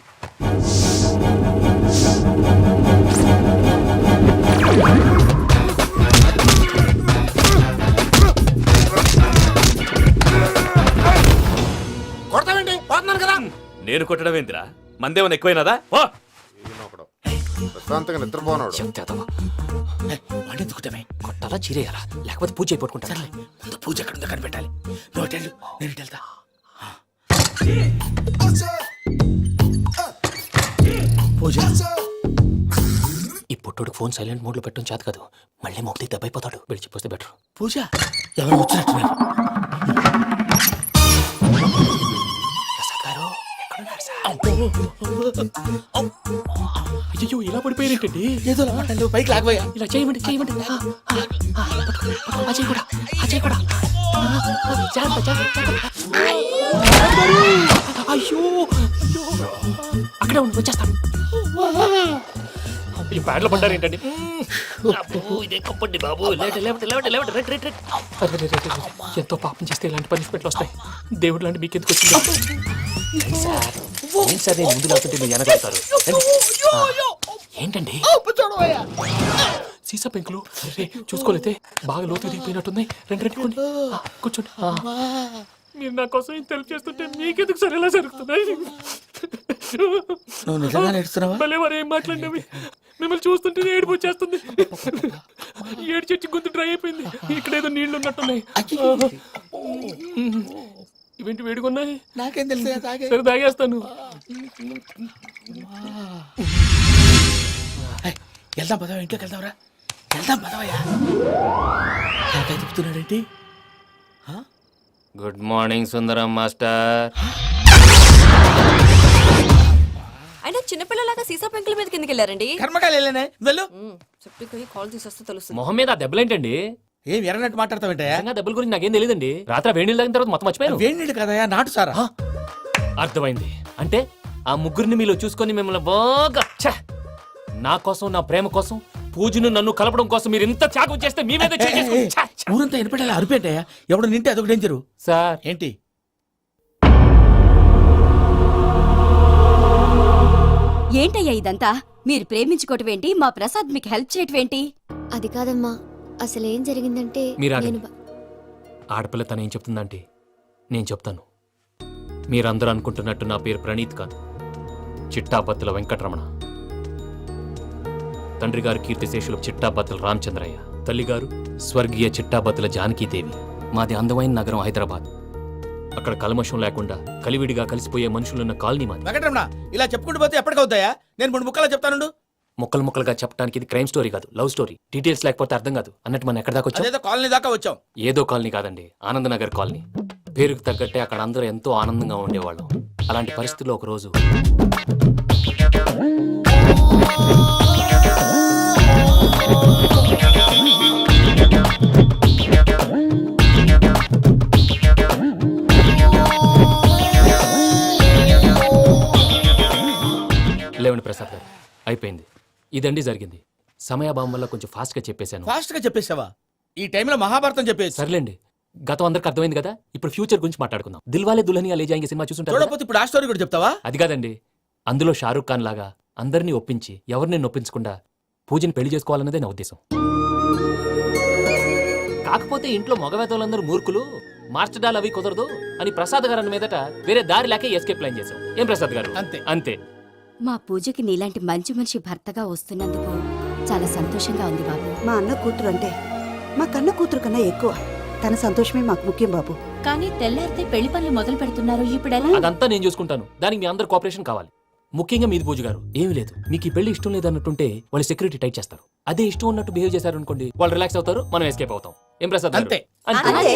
కొడతావేంటి? పోతున్నాను కదా. నేను కొట్టడం ఏంటిరా? మందేమన్నా ఎక్కువైనదా? పో. ఈయనొకడు. ప్రశాంతంగా నిద్రపోనాడు. వాడెందుకుంటామే? కొట్టాలా చీరేయాలా లేకపోతే పూజ అయిపోట్టుకుంటా. సర్లే, ముందు పూజ ఎక్కడ ఉందో కనిపెట్టాలి. నువ్వు అటు వెళ్ళు, నేను ఇటు వెళ్తా. పూజ, ఈ పుట్టోడికి ఫోన్ సైలెంట్ మోడ్ లో పెట్టడం చేత కాదు. మళ్ళీ మొక్కి దెబ్బైపోతాడు. విడిచిపోతే బెటర్. పూజ, ఎవరు వచ్చినట్టున్నారు? ప్రసాద్ గారు ఎక్కడున్నారు సార్? అయ్యో ఇలా పడిపోయారేంటండి? ఏదో మాట్లాడు, పైకి లాగబోయా. ఇలా చేయమండి చేయమండి. అజయ్ కూడా అజయ్ కూడా. జాగ్రత్త, జాగ్రత్త, జాగ్రత్త. అయ్యో అయ్యో, అక్కడే ఉండి వచ్చేస్తాను. ఈ ప్యాడ్లో పడ్డారు ఏంటండి? ఎంతో పాపం చేస్తే ఇలాంటి పనిష్మెంట్లు వస్తాయి. దేవుడు లాంటి మీకు ఎందుకు వచ్చింది? ఏంటి సార్ నేను ముందు లేకుంటే మీరు వెనకాడతారు. ఏంటండి సీసా పెంకులు? రే చూసుకోలేతే బాగా లోతు దిగిపోయినట్టుంది. రెండు రెండు కొన్ని కూర్చోండి. మీరు నా కోసం ఇంత హెల్ప్ చేస్తుంటే మీకెందుకు సరే ఎలా జరుగుతున్నాయి? నువ్వు నిజంగా నేర్చుతున్నావా? భలే మరి ఏం మాట్లాడినవి. మిమ్మల్ని చూస్తుంటే ఏడుపు వచ్చేస్తుంది. ఏడు చెట్టు గొంతు డ్రై అయిపోయింది. ఇక్కడ ఏదో నీళ్లు ఉన్నట్టున్నాయి. ఇవేంటి వేడుకున్నాయి? నాకేం తెలుసు, సరే తాగేస్తాను. వెళ్దాం పదవా, ఇంట్లోకి వెళ్దాంరా. వెళ్దాం పదవయ్యా. నాకై చెప్తున్నాడేంటి? గుడ్ మార్నింగ్ సుందరం మాస్టర్. అయినా చిన్నపిల్లలాగా సీసా పెంకుల మీద కిందకి వెళ్ళారండి. కర్మకాయలు వెళ్ళానే, వెళ్ళు. చెప్పి కాల్ తీసేస్తే తెలుస్తుంది. మొహం మీద ఆ దెబ్బలేంటండి? ఏం ఎర్రనట్టు మాట్లాడతావేంటయ్యా? నిజంగా దెబ్బల గురించి నాకేం తెలియదండి. రాత్రి వేడి నీళ్ళు తాగిన తర్వాత మొత్తం మర్చిపోయాను. వేడి నీళ్ళు కదయ్యా, నాటు సారా. అర్థమైంది. అంటే ఆ ముగ్గురిని మీలో చూసుకొని మిమ్మల్ని బాగా నా కోసం, నా ప్రేమ కోసం, పూజను నన్ను కలపడం కోసం మీరు ఇంత త్యాగం చేస్తే మీ మీద ఊరంతా వినపడేలా అరిపేటయ్యా. ఎవడు నింటే అదొక డేంజరు. సార్ ఏంటి? ఏంటయ్యా ఇదంతా? మీరు ప్రేమించుకోవటం ఏంటి? మా ప్రసాద్ మీకు హెల్ప్ చేయటం ఏంటి? అది కాదమ్మా, అసలు ఏం జరిగిందంటే మీరు ఆడపిల్ల తను ఏం చెప్తుందంటే నేను చెప్తాను. మీరందరూ అనుకుంటున్నట్టు నా పేరు ప్రణీత్ కాదు, చిట్టాపత్తుల వెంకటరమణ. తండ్రి గారు కీర్తిశేషులు చిట్టాపత్తుల రామచంద్రయ్య, తల్లిగారు స్వర్గీయ చిట్టాపత్తుల జానకీదేవి. మాది అందమైన నగరం హైదరాబాద్. అక్కడ కల్మషం లేకుండా కలివిడిగా కలిసిపోయే మనుషులున్న కాలనీ మాది. వెంకటరమణ, ఇలా చెప్పుకుంటూ పోతే ఎప్పటికవుతాయా? నేను 3 ముక్కలా చెప్తాను. ముక్కలు ముక్కలుగా చెప్పడానికి ఇది క్రైమ్ స్టోరీ కాదు, లవ్ స్టోరీ. డీటెయిల్స్ లేకపోతే అర్థం కాదు. అన్నట్టు మనం ఎక్కడ దాకా వచ్చాం? అదేదో కాలనీ దాకా వచ్చాం. ఏదో కాలనీ కాదండి, ఆనందనగర్ కాలనీ. పేరుకు తగ్గట్టే అక్కడ అందరూ ఎంతో ఆనందంగా ఉండేవాళ్ళం. అలాంటి పరిస్థితుల్లో ఒకరోజు లేవండి ప్రసాద్ గారు, అయిపోయింది. ఇదండి జరిగింది. సమయాభావం వల్ల కొంచెం ఫాస్ట్ గా చెప్పేశాను. ఫాస్ట్ గా చెప్పేసావా? ఈ టైంలో మహాభారతం చెప్పేసి. సర్లేండి, గతం అందరికి అర్థమైంది కదా. ఇప్పుడు ఫ్యూచర్ గురించి మాట్లాడుకుందాం. దిల్వాలే దుల్హనియా లే జాయేంగే సినిమా చూసుంటారు. చూడకపోతే ఇప్పుడు ఆ స్టోరీ కూడా చెప్తావా? అది కాదండి, అందులో షారూక్ ఖాన్ లాగా అందరినీ ఒప్పించి ఎవరిని నొప్పించకుండా పూజని పెళ్లి చేసుకోవాలన్నదే నా ఉద్దేశం. కాకపోతే ఇంట్లో మగవేతలందరూ మూర్ఖులు, మార్చడాలు అవి కుదరదు అని ప్రసాద్ గారు అన్న మీదట వేరే దారి లేక ఎస్కేప్ ప్లాన్ చేశాం. ఏం ప్రసాద్ గారు? అంతే అంతే. మా పూజకి నీలాంటి మంచి మనిషి భర్తగా వస్తున్నందుకు చాలా సంతోషంగా ఉంది బాబు. మా అన్న కూతురు అంటే మా కన్న కూతురు కన్నా ఎక్కువ. తన సంతోషమే మాకు ముఖ్యం బాబు. కానీ తెల్లారితే పెళ్లి పనులు మొదలు పెడుతున్నారు, ఇప్పుడెలా? అదంతా నేను చూసుకుంటాను. దానికి మీ అందరు కోఆపరేషన్ కావాలి. ముఖ్యంగా మీది పూజ గారు. ఏమీ లేదు, మీకు ఈ పెళ్లి ఇష్టం లేదన్నట్టుంటే వాళ్ళు సెక్యూరిటీ టైట్ చేస్తారు. అదే ఇష్టం ఉన్నట్టు బిహేవ్ చేశారు అనుకోండి, వాళ్ళు రిలాక్స్ అవుతారు, మనం ఎస్కేప్ అవుతాం. ఏం ప్రసాద్ గారు? అంతే. అంతే.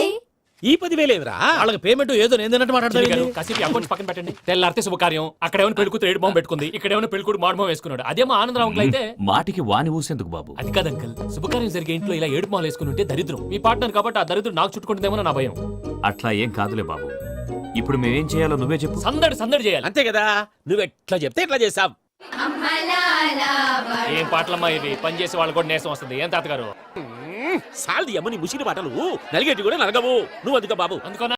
ఈ 10,000 ఏమిరా? వాళ్ళకి పేమెంట్ ఏదో నేందన్నట్టు మాట్లాడతారు. కాసేపు అకౌంట్స్ పక్కన పెట్టండి. తెల్లారితే శుభకార్యం. అక్కడ ఏమైనా పెళ్లికూతురు ఏడు బాంబు పెట్టుకుంది, ఇక్కడ ఏమైనా పెళ్లికూడు మాడమం వేసుకున్నాడు. అదేమో ఆనందరావు అంకుల్ అయితే మాటికి వాని ఊసేందుకు బాబు? అది కాదు అంకల్, శుభకార్యం జరిగే ఇంట్లో ఇలా ఏడు మాలు వేసుకుని ఉంటే దరిద్రం. మీ పార్ట్నర్ కాబట్టి ఆ దరిద్రం నాకు చుట్టుకుంటుందేమో నా భయం. అట్లా ఏం కాదులే బాబు. ఇప్పుడు మేమేం చేయాలో నువ్వే చెప్పు. సందడి సందడి చేయాలి. అంతే కదా, నువ్వు ఎట్లా చెప్తే ఎట్లా చేసాం. ఏం పాటలమ్మా ఇవి పని చేసే వాళ్ళు కూడా నేసం వస్తుంది ఏం తాతగారు సాల్ది అమ్మని ముసిరి పాటలు నలిగేటి కూడా నలగవు నువ్వు అందుకో బాబు అందుకో